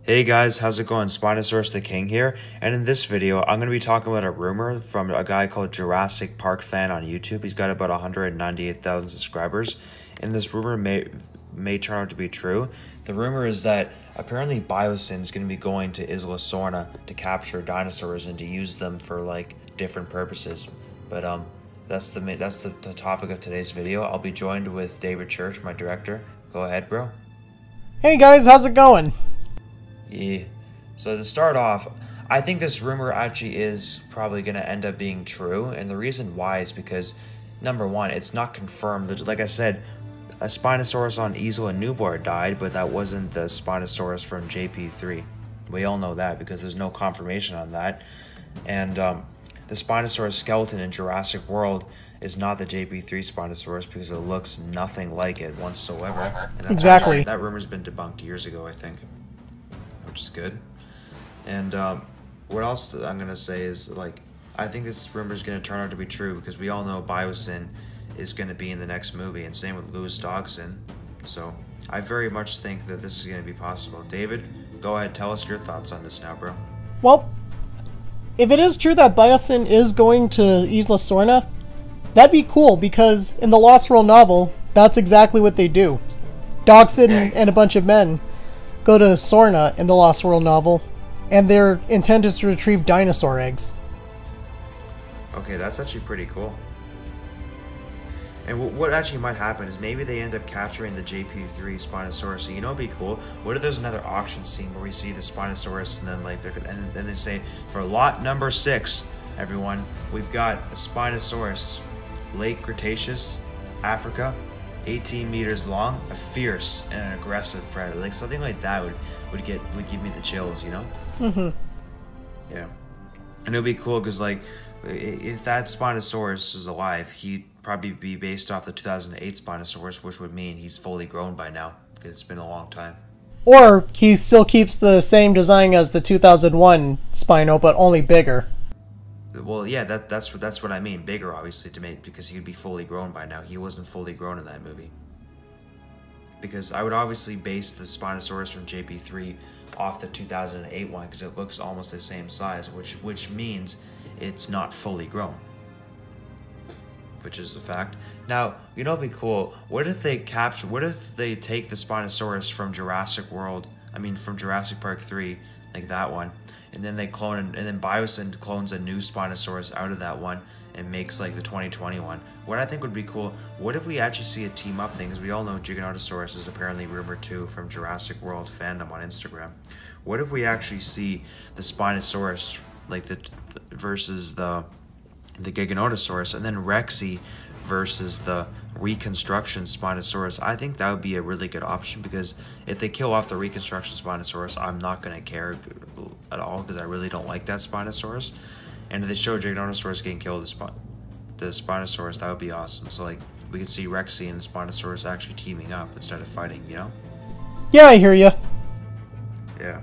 Hey guys, how's it going? Spinosaurus the King here, and in this video, I'm going to be talking about a rumor from a guy called Jurassic Park Fan on YouTube. He's got about 198,000 subscribers, and this rumor may turn out to be true. The rumor is that apparently Biosyn is going to be going to Isla Sorna to capture dinosaurs and to use them for like different purposes. But that's the topic of today's video. I'll be joined with David Church, my director. Go ahead, bro. Hey guys, how's it going? Yeah. So to start off, I think this rumor actually is probably going to end up being true, and the reason why is because, number one, it's not confirmed. Like I said, a Spinosaurus on Isla Nublar died, but that wasn't the Spinosaurus from JP3. We all know that because there's no confirmation on that. And the Spinosaurus skeleton in Jurassic World is not the JP3 Spinosaurus because it looks nothing like it whatsoever. And that's exactly. That rumor's been debunked years ago, I think. Which is good. And what else I'm going to say is, like, I think this rumor is going to turn out to be true because we all know Biosyn is going to be in the next movie, and same with Louis Dogson. So I very much think that this is going to be possible. David, go ahead, tell us your thoughts on this now, bro. Well, if it is true that Biosyn is going to Isla Sorna, that'd be cool because in the Lost World novel, that's exactly what they do. Dogson and a bunch of men go to Sorna in the Lost World novel, and their intent is to retrieve dinosaur eggs. Okay, that's actually pretty cool. And what actually might happen is maybe they end up capturing the JP3 Spinosaurus. So you know, it'd be cool. What if there's another auction scene where we see the Spinosaurus, and then like then they say, for lot number 6, everyone, we've got a Spinosaurus, late Cretaceous, Africa, 18 meters long, a fierce and an aggressive predator. Like something like that would give me the chills, you know? Mm-hmm. Yeah. And it would be cool because, like, if that Spinosaurus is alive, he'd probably be based off the 2008 Spinosaurus, which would mean he's fully grown by now because it's been a long time. Or he still keeps the same design as the 2001 Spino, but only bigger. Well, yeah, that's what I mean. Bigger, obviously, to make, because he'd be fully grown by now. He wasn't fully grown in that movie. Because I would obviously base the Spinosaurus from JP3 off the 2008 one because it looks almost the same size, which means it's not fully grown. Which is a fact. Now, you know, it'd be cool. What if they take the Spinosaurus from Jurassic Park 3, like that one, and then they clone and then Biosyn clones a new Spinosaurus out of that one and makes like the 2021. What I think would be cool, what if we actually see a team up thing, because we all know Giganotosaurus is apparently rumored too from Jurassic World fandom on Instagram. What if we actually see the Spinosaurus like versus the Giganotosaurus, and then Rexy versus the reconstruction Spinosaurus? I think that would be a really good option because if they kill off the reconstruction Spinosaurus, I'm not going to care at all because I really don't like that Spinosaurus. And if they show Giganotosaurus getting killed, the Spinosaurus, that would be awesome. So like we could see Rexy and the Spinosaurus actually teaming up instead of fighting, you know? Yeah, I hear you. Yeah.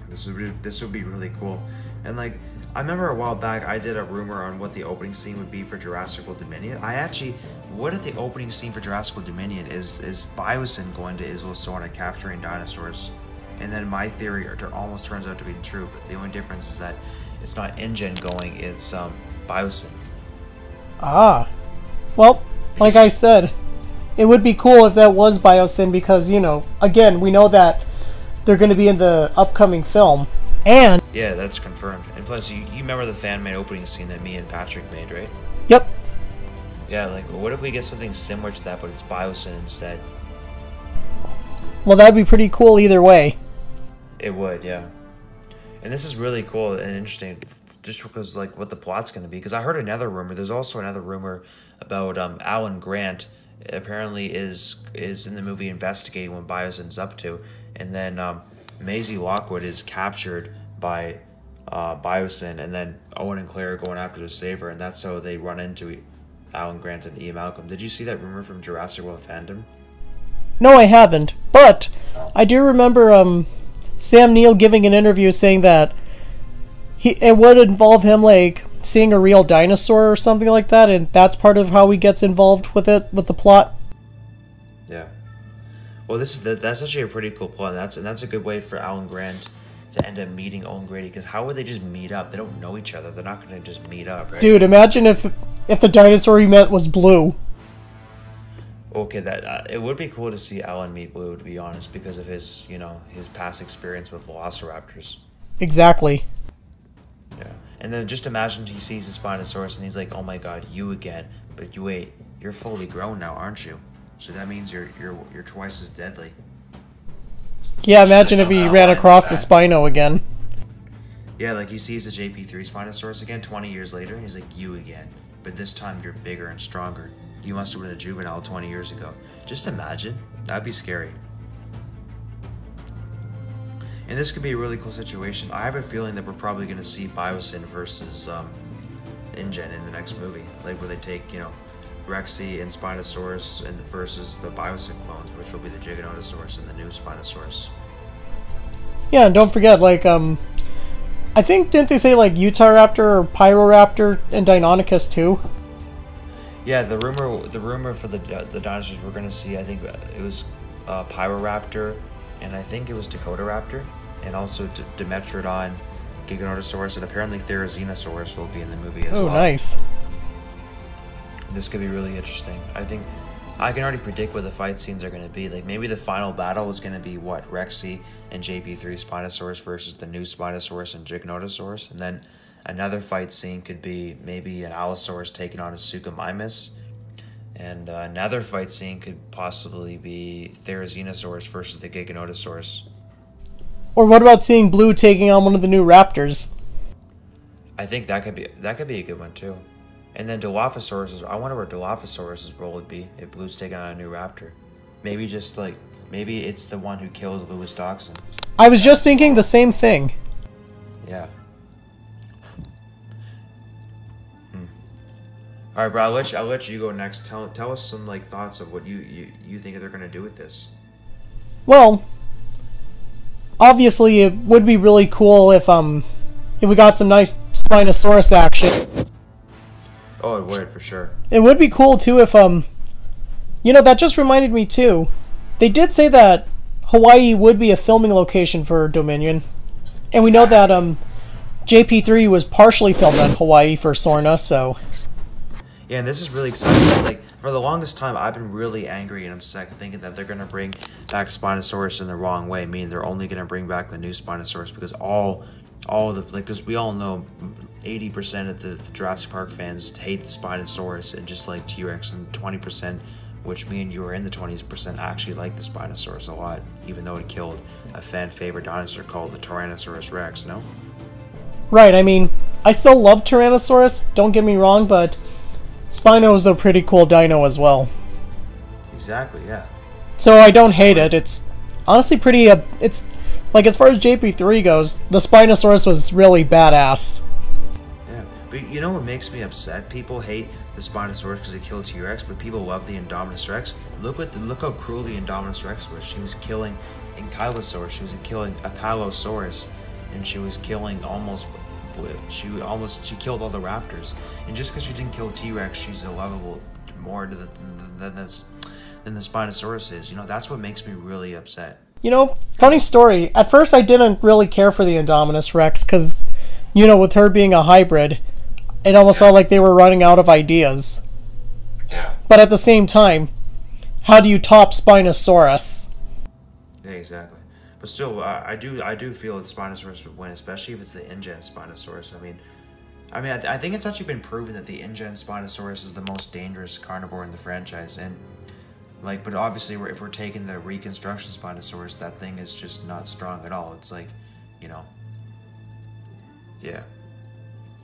This would be really cool. And like, I remember a while back I did a rumor on what the opening scene would be for Jurassic World Dominion. What if the opening scene for Jurassic World Dominion is Biosyn going to Isla Sorna capturing dinosaurs? And then my theory almost turns out to be true, but the only difference is that it's not Ingen going, it's Biosyn. Ah. Well, like I said, it would be cool if that was Biosyn because, you know, again, we know that they're going to be in the upcoming film. And yeah, that's confirmed. And plus, you remember the fan-made opening scene that me and Patrik made, right? Yep. Yeah, like, what if we get something similar to that, but it's Biosyn instead? Well, that'd be pretty cool either way. It would, yeah. And this is really cool and interesting, just because, like, what the plot's going to be. Because I heard another rumor. There's also another rumor about Alan Grant apparently is in the movie investigating what Biosyn's up to. And then Maisie Lockwood is captured by Biosyn, and then Owen and Claire are going after to save her, and that's how they run into Alan Grant and Ian Malcolm. Did you see that rumor from Jurassic World fandom? No, I haven't. But I do remember Sam Neill giving an interview saying that it would involve him like seeing a real dinosaur or something like that, and that's part of how he gets involved with it, with the plot. Yeah. Well, that's actually a pretty cool plot. That's a good way for Alan Grant to end up meeting Owen Grady, because how would they just meet up? They don't know each other. They're not going to just meet up, right? Dude, imagine if the dinosaur he met was Blue. Okay, that it would be cool to see Alan meet Blue, to be honest, because of his, his past experience with velociraptors. Exactly. Yeah, and then just imagine he sees the Spinosaurus and he's like, "Oh my God, you again!" But you wait, you're fully grown now, aren't you? So that means you're twice as deadly. Yeah, imagine if he ran across the Spino again. Yeah, like he sees the JP3 Spinosaurus again 20 years later, and he's like, "You again, but this time you're bigger and stronger. You must have been a juvenile 20 years ago." Just imagine. That'd be scary. And this could be a really cool situation. I have a feeling that we're probably going to see Biosyn versus Ingen in the next movie. Like where they take, Rexy and Spinosaurus and versus the Biosyn clones, which will be the Giganotosaurus and the new Spinosaurus. Yeah, and don't forget, I think, didn't they say, Utahraptor or Pyroraptor and Deinonychus too? Yeah, the rumor for the dinosaurs we're going to see, I think it was Pyroraptor, and I think it was Dakotaraptor, and also Dimetrodon, Giganotosaurus, and apparently Therizinosaurus will be in the movie as well. Oh, nice. This could be really interesting. I think I can already predict what the fight scenes are going to be. Like maybe the final battle is going to be what, Rexy and JP3 Spinosaurus versus the new Spinosaurus and Giganotosaurus, and then another fight scene could be maybe an Allosaurus taking on a Suchomimus, and another fight scene could possibly be Therizinosaurus versus the Giganotosaurus. Or what about seeing Blue taking on one of the new raptors? I think that could be a good one too. And then Dilophosaurus, I wonder where Dilophosaurus' role would be if Blue's taking on a new raptor. Maybe maybe it's the one who killed Louis Doxon. I was just thinking the same thing. Yeah. All right, bro. I'll let you go next. Tell us some thoughts of what you think they're gonna do with this. Well, obviously it would be really cool if we got some nice Spinosaurus action. Oh, it would, for sure. It would be cool, too, if, that just reminded me, too. They did say that Hawaii would be a filming location for Dominion. And we know that, JP3 was partially filmed in Hawaii for Sorna, so... Yeah, and this is really exciting. For the longest time, I've been really angry and upset thinking that they're going to bring back Spinosaurus in the wrong way, meaning they're only going to bring back the new Spinosaurus, because because we all know 80% of the Jurassic Park fans hate the Spinosaurus and just like T-Rex, and 20%, which me and you are in the 20%, actually like the Spinosaurus a lot, even though it killed a fan favorite dinosaur called the Tyrannosaurus Rex, no? Right, I mean, I still love Tyrannosaurus, don't get me wrong, but Spino is a pretty cool dino as well. Exactly, yeah. So I don't hate it. It's honestly pretty, it's... as far as JP3 goes, the Spinosaurus was really badass. Yeah, but you know what makes me upset? People hate the Spinosaurus because it killed T-Rex, but people love the Indominus Rex. Look how cruel the Indominus Rex was. She was killing Ankylosaurus, she was killing Apatosaurus, and she was killing she killed all the raptors. And just because she didn't kill T-Rex, she's a lovable more than the Spinosaurus is. That's what makes me really upset. Funny story. At first, I didn't really care for the Indominus Rex because, with her being a hybrid, it almost felt like they were running out of ideas. Yeah. But at the same time, how do you top Spinosaurus? Yeah, exactly. But still, I do feel that Spinosaurus would win, especially if it's the Ingen Spinosaurus. I think it's actually been proven that the Ingen Spinosaurus is the most dangerous carnivore in the franchise, and. But obviously, if we're taking the reconstruction Spinosaurus, that thing is just not strong at all. It's yeah.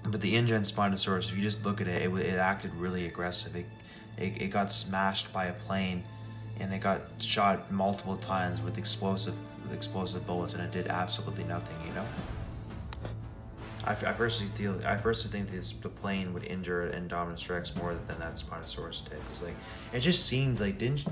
But the Ingen Spinosaurus, if you just look at it, it acted really aggressive. It got smashed by a plane, and it got shot multiple times with explosive bullets, and it did absolutely nothing. I personally think the plane would injure Indominus Rex more than that Spinosaurus did. Because it just seemed like didn't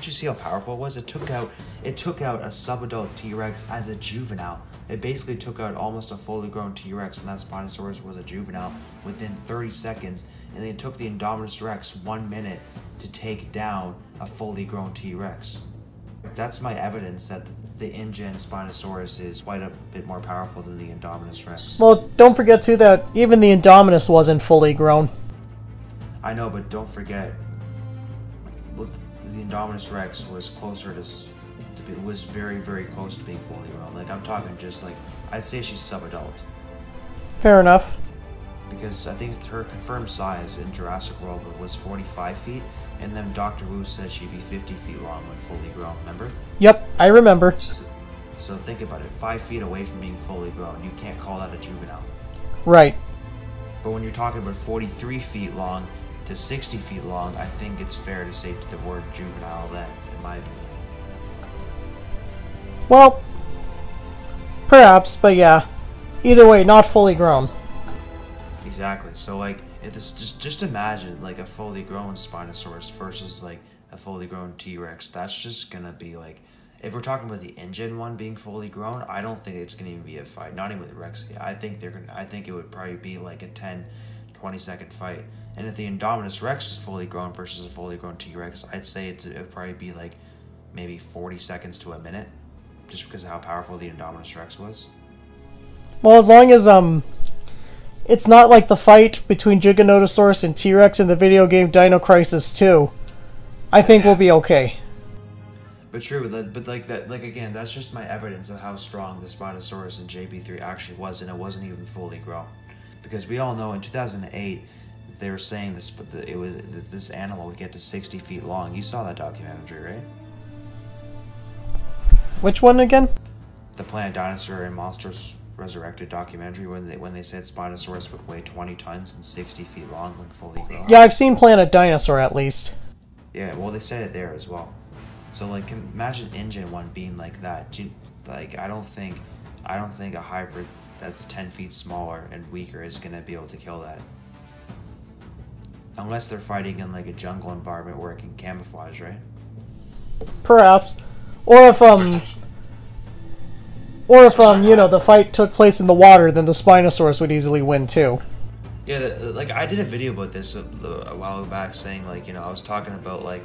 you see how powerful it was? It took out a subadult T-Rex as a juvenile. It basically took out almost a fully grown T-Rex, and that Spinosaurus was a juvenile within 30 seconds. And then it took the Indominus Rex 1 minute to take down a fully grown T-Rex. That's my evidence that the Ingen Spinosaurus is quite a bit more powerful than the Indominus Rex. Well, don't forget too that even the Indominus wasn't fully grown. I know, but don't forget, look, the Indominus Rex was closer to was very, very close to being fully grown. Like, I'm talking just like, I'd say she's sub-adult. Fair enough. Because I think her confirmed size in Jurassic World was 45 feet, and then Dr. Wu said she'd be 50 feet long when fully grown, remember? Yep, I remember. So think about it, 5 feet away from being fully grown, you can't call that a juvenile. Right. But when you're talking about 43 feet long to 60 feet long, I think it's fair to say the word juvenile then, in my opinion. Well, perhaps, but yeah. Either way, not fully grown. Exactly. So like, if this just imagine like a fully grown Spinosaurus versus like a fully grown T-Rex. That's just gonna be like, if we're talking about the Ingen one being fully grown, I don't think it's gonna even be a fight. Not even with Rex. I think it would probably be like a 10-20 second fight. And if the Indominus Rex is fully grown versus a fully grown T-Rex, I'd say it would probably be like maybe 40 seconds to a minute, just because of how powerful the Indominus Rex was. Well, as long as it's not like the fight between Giganotosaurus and T-Rex in the video game Dino Crisis 2, I think we'll be okay. But true, but like that, like again, that's just my evidence of how strong the Spinosaurus in JP3 actually was, and it wasn't even fully grown. Because we all know in 2008 they were saying this animal would get to 60 feet long. You saw that documentary, right? Which one again? The Planet Dinosaur and Monsters Resurrected documentary, when they said Spinosaurus would weigh 20 tons and 60 feet long when fully grown. Yeah, I've seen Planet Dinosaur at least. Yeah, well, they said it there as well. So like, imagine Ingen one being like that. Like, I don't think a hybrid that's 10 feet smaller and weaker is gonna be able to kill that. Unless they're fighting in like a jungle environment where it can camouflage, right? Perhaps. Or if you know, the fight took place in the water, then the Spinosaurus would easily win too. Yeah, like I did a video about this a while back, saying like, you know, I was talking about like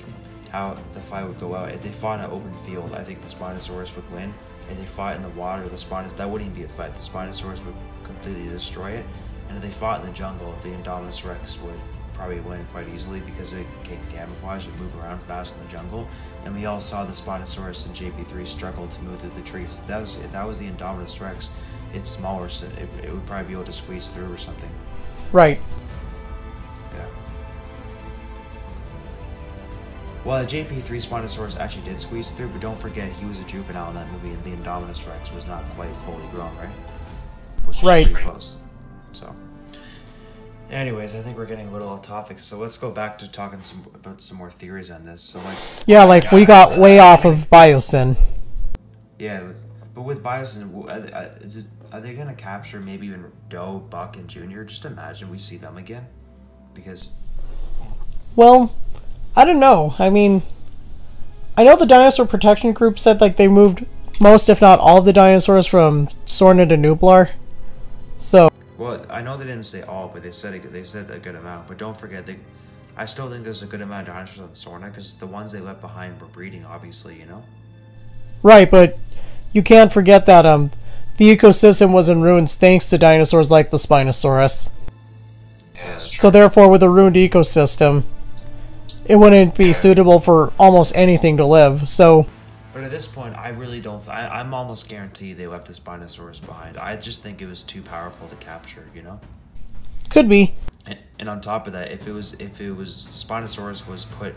how the fight would go out. If they fought in an open field, I think the Spinosaurus would win. If they fought in the water, that wouldn't even be a fight. The Spinosaurus would completely destroy it. And if they fought in the jungle, the Indominus Rex would probably win quite easily because it can camouflage and move around fast in the jungle. And we all saw the Spinosaurus in JP3 struggle to move through the trees. If that was the Indominus Rex, it's smaller, so it would probably be able to squeeze through or something. Right. Yeah. Well, the JP3 Spinosaurus actually did squeeze through, but don't forget he was a juvenile in that movie, and the Indominus Rex was not quite fully grown, right? Which is right. Pretty close. So. Anyways, I think we're getting a little off topic, so let's go back to talking about some more theories on this. So, like, yeah, like we got way off of Biosyn. Yeah, but with Biosyn, are they gonna capture maybe even Doe, Buck, and Junior? Just imagine we see them again, because. Well, I don't know. I mean, I know the Dinosaur Protection Group said like they moved most, if not all, of the dinosaurs from Sorna to Nublar. So. Well, I know they didn't say all, but they said a good amount. But don't forget, I still think there's a good amount of dinosaurs on Sorna, because the ones they left behind were breeding, obviously, you know? Right, but you can't forget that the ecosystem was in ruins thanks to dinosaurs like the Spinosaurus. Yeah, so therefore, with a ruined ecosystem, it wouldn't be suitable for almost anything to live, so... But at this point, I really don't... I'm almost guaranteed they left the Spinosaurus behind. I just think it was too powerful to capture, you know? Could be. And on top of that, if it was Spinosaurus was put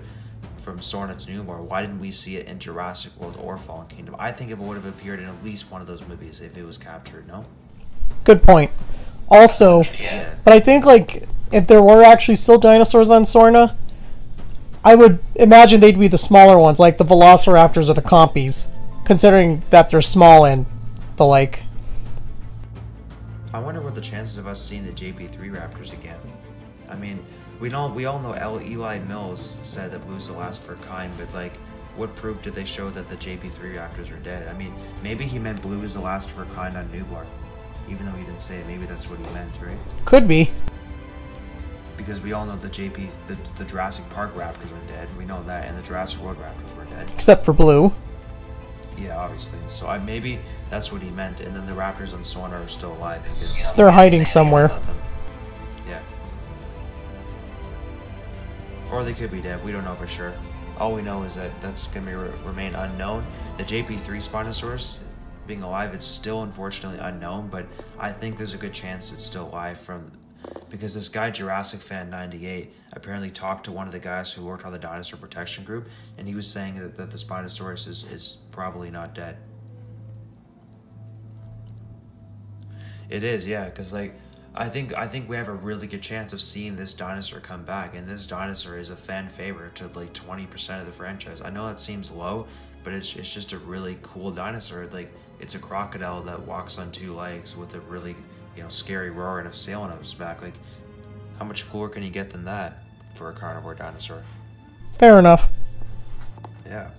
from Sorna to Nublar, why didn't we see it in Jurassic World or Fallen Kingdom? I think it would have appeared in at least one of those movies if it was captured, no? Good point. Also, yeah. But I think, like, if there were actually still dinosaurs on Sorna, I would imagine they'd be the smaller ones, like the Velociraptors or the Compies, considering that they're small and the like. I wonder what the chances of us seeing the JP3 Raptors again. I mean, we all know Eli Mills said that Blue's the last of her kind, but like, what proof did they show that the JP3 Raptors are dead? I mean, maybe he meant Blue is the last of her kind on Nublar, even though he didn't say it. Maybe that's what he meant, right? Could be. Because we all know the Jurassic Park Raptors are dead. We know that, and the Jurassic World Raptors were dead. Except for Blue. Yeah, obviously. So maybe that's what he meant. And then the raptors on Sorna are still alive because They're hiding somewhere. Yeah. Or they could be dead. We don't know for sure. All we know is that that's going to remain unknown. The JP3 Spinosaurus being alive, it's still unfortunately unknown, but I think there's a good chance it's still alive because this guy Jurassic Fan 98 apparently talked to one of the guys who worked on the dinosaur protection group, and he was saying that the Spinosaurus is probably not dead. It is, yeah, because like I think we have a really good chance of seeing this dinosaur come back, and this dinosaur is a fan favorite to like 20% of the franchise. I know that seems low, but it's just a really cool dinosaur. Like, it's a crocodile that walks on two legs with a really, scary roar and a sail on its back. Like, how much cooler can you get than that for a carnivore dinosaur? Fair enough. Yeah.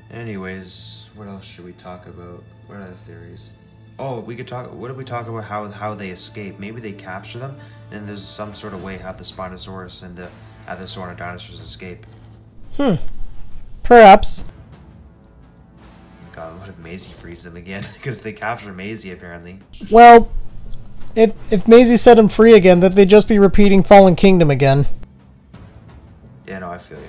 Anyways, what else should we talk about? What other theories? Oh, we could talk. What if we talk about how they escape? Maybe they capture them, and there's some sort of way how the Spinosaurus and the Isla Sorna dinosaurs escape. Perhaps. God, what if Maisie frees them again? Because they capture Maisie apparently. Well, if Maisie set him free again, then they'd just be repeating Fallen Kingdom again. Yeah, no, I feel you.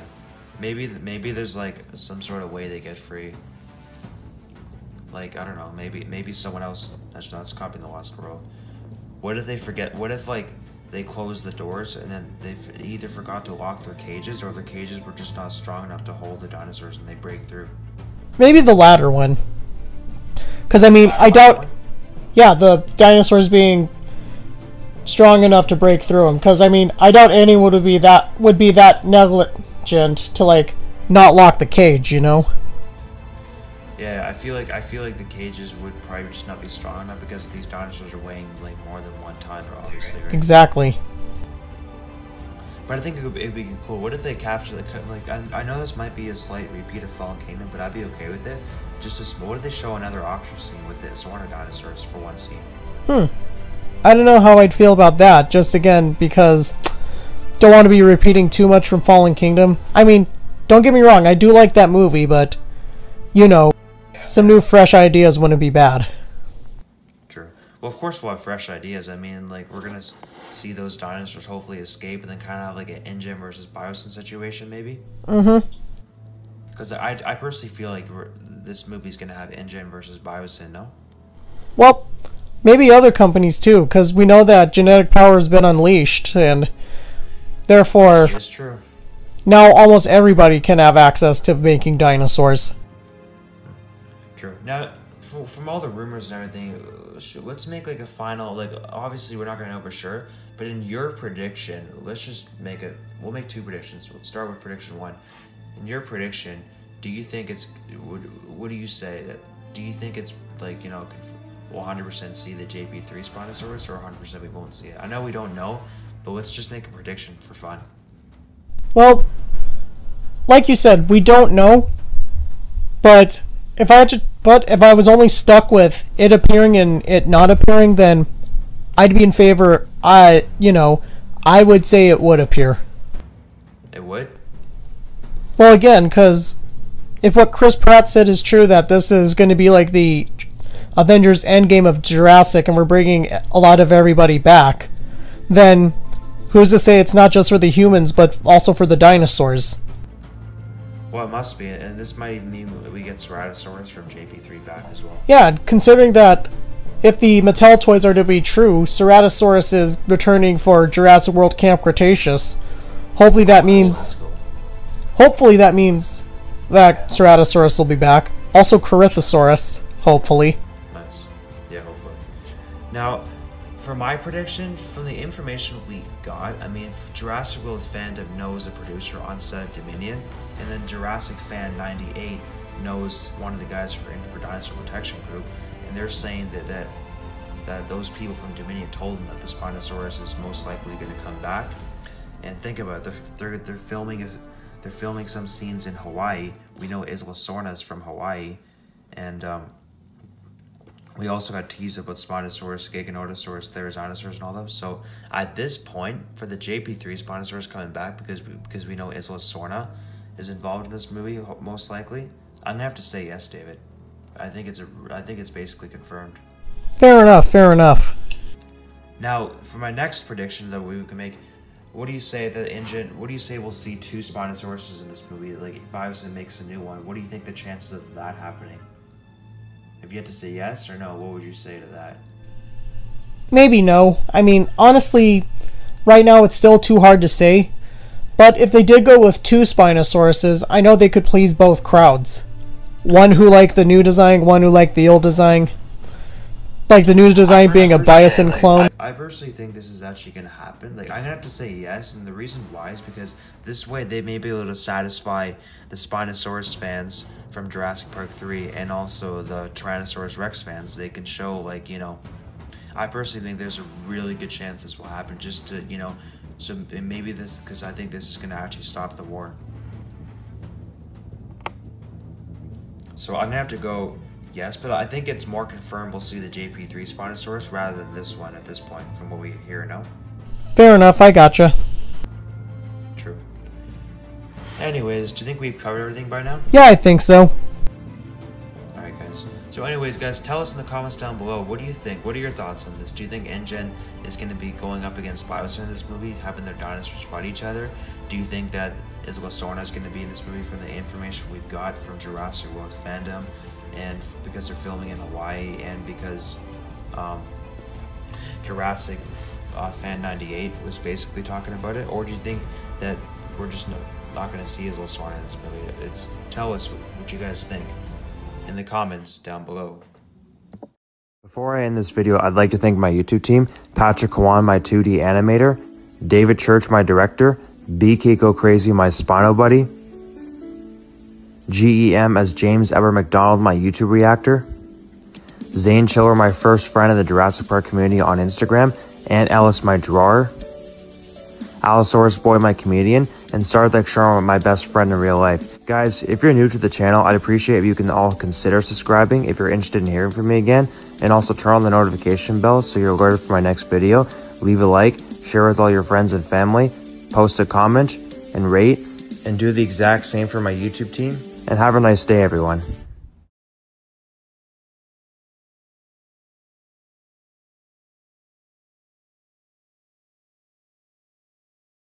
Maybe there's like some sort of way they get free. Like, I don't know, maybe someone else that's copying the Lost World. What if they forget? What if like they close the doors and then they either forgot to lock their cages, or their cages were just not strong enough to hold the dinosaurs and they break through? Maybe the latter one. Because I mean, I doubt. Yeah, the dinosaurs being strong enough to break through them. Because I mean, I doubt anyone would be that negligent to like not lock the cage. Yeah, I feel like the cages would probably just not be strong enough because these dinosaurs are weighing like more than one ton, obviously, right? Exactly. But I think it'd be cool. What if they capture I know this might be a slight repeat of Fallen Kingdom, but I'd be okay with it. What if they show another auction scene with the Sorna dinosaurs for one scene? I don't know how I'd feel about that. Just again because don't want to be repeating too much from Fallen Kingdom. I mean, don't get me wrong, I do like that movie, but some new fresh ideas wouldn't be bad. True. Well, of course we'll have fresh ideas. I mean, like, we're gonna see those dinosaurs hopefully escape and then kind of have like an Ingen versus Biosyn situation, maybe. Because I personally feel like this movie's gonna have Ingen versus Biosyn, no? Well, maybe other companies too, because we know that genetic power has been unleashed, and therefore, that's true. Now almost everybody can have access to making dinosaurs. True. Now, from all the rumors and everything, let's make like a final, like, obviously we're not going to know for sure, but in your prediction, let's just we'll make two predictions. We'll start with prediction one. In your prediction, do you think what do you say? Do you think it's like, we'll 100% see the JP3 Spinosaurus, or 100% we won't see it? I know we don't know, but let's just make a prediction for fun. Well, like you said, we don't know, but if I was only stuck with it appearing and it not appearing, then I'd be in favor. I would say it would appear. It would? Well, again, because if what Chris Pratt said is true, that this is going to be like the Avengers Endgame of Jurassic, and we're bringing a lot of everybody back, then who's to say it's not just for the humans, but also for the dinosaurs? Well, it must be, and this might even mean that we get Ceratosaurus from JP3 back as well. Yeah, considering that if the Mattel toys are to be true, Ceratosaurus is returning for Jurassic World Camp Cretaceous. Hopefully that means that Ceratosaurus will be back. Also Corythosaurus, hopefully. Nice. Yeah, hopefully. Now, for my prediction, from the information we got, I mean, Jurassic World fandom knows a producer on set of Dominion, and then Jurassic Fan 98 knows one of the guys who are in the Dinosaur Protection Group, and they're saying that those people from Dominion told them that the Spinosaurus is most likely going to come back. And think about it, they're filming some scenes in Hawaii. We know Isla Sorna is from Hawaii, and we also got teased about Spinosaurus, Giganotosaurus, Therizinosaurus, and all those. So at this point, for the JP3 Spinosaurus coming back, because we know Isla Sorna is involved in this movie, most likely, I'm gonna have to say yes, David. I think it's basically confirmed. Fair enough, fair enough. Now, for my next prediction that we can make, what do you say that Ingen? What do you say we'll see 2 Spinosaurus in this movie? Like Biosyn makes a new one. What do you think the chances of that happening? If you had to say yes or no, what would you say to that? Maybe no. I mean, honestly, right now it's still too hard to say. But if they did go with 2 Spinosauruses, I know they could please both crowds. One who liked the new design, one who liked the old design. Like the new design being a Biosyn clone. I personally think this is actually going to happen. Like, I'm going to have to say yes, and the reason why is because this way they may be able to satisfy the Spinosaurus fans from Jurassic Park 3 and also the Tyrannosaurus Rex fans. They can show, like, you know, I personally think there's a really good chance this will happen just to, you know, so maybe this, because I think this is going to actually stop the war. So I'm going to have to go yes, but I think it's more confirmed we'll see the JP3 Spinosaurus rather than this one at this point from what we hear now. Fair enough, I gotcha. True. Anyways, do you think we've covered everything by now? Yeah, I think so. Alright guys. So anyways guys, tell us in the comments down below, what do you think? What are your thoughts on this? Do you think Ingen is going to be going up against Biosyn in this movie, having their dinosaurs fight each other? Do you think that Isla Sorna is going to be in this movie from the information we've got from Jurassic World fandom? And because they're filming in Hawaii, and because Jurassic Fan 98 was basically talking about it? Or do you think that we're just not going to see Isla Sorna in this movie? Tell us what you guys think in the comments down below. Before I end this video, I'd like to thank my YouTube team, Patrik, Cauan, my 2D animator, David Church, my director, BKko Crazy, my Spino buddy, GEM as James Ever Macdonald, my YouTube reactor, Zane Chiller, my first friend in the Jurassic Park community on Instagram, and Ellis, my drawer, Allosaurus Boy, my comedian, and Sarthak Sharma, my best friend in real life. Guys, if you're new to the channel, I'd appreciate if you can all consider subscribing if you're interested in hearing from me again, and also turn on the notification bell so you're alerted for my next video. Leave a like, share with all your friends and family, post a comment, and rate, and do the exact same for my YouTube team. And have a nice day, everyone.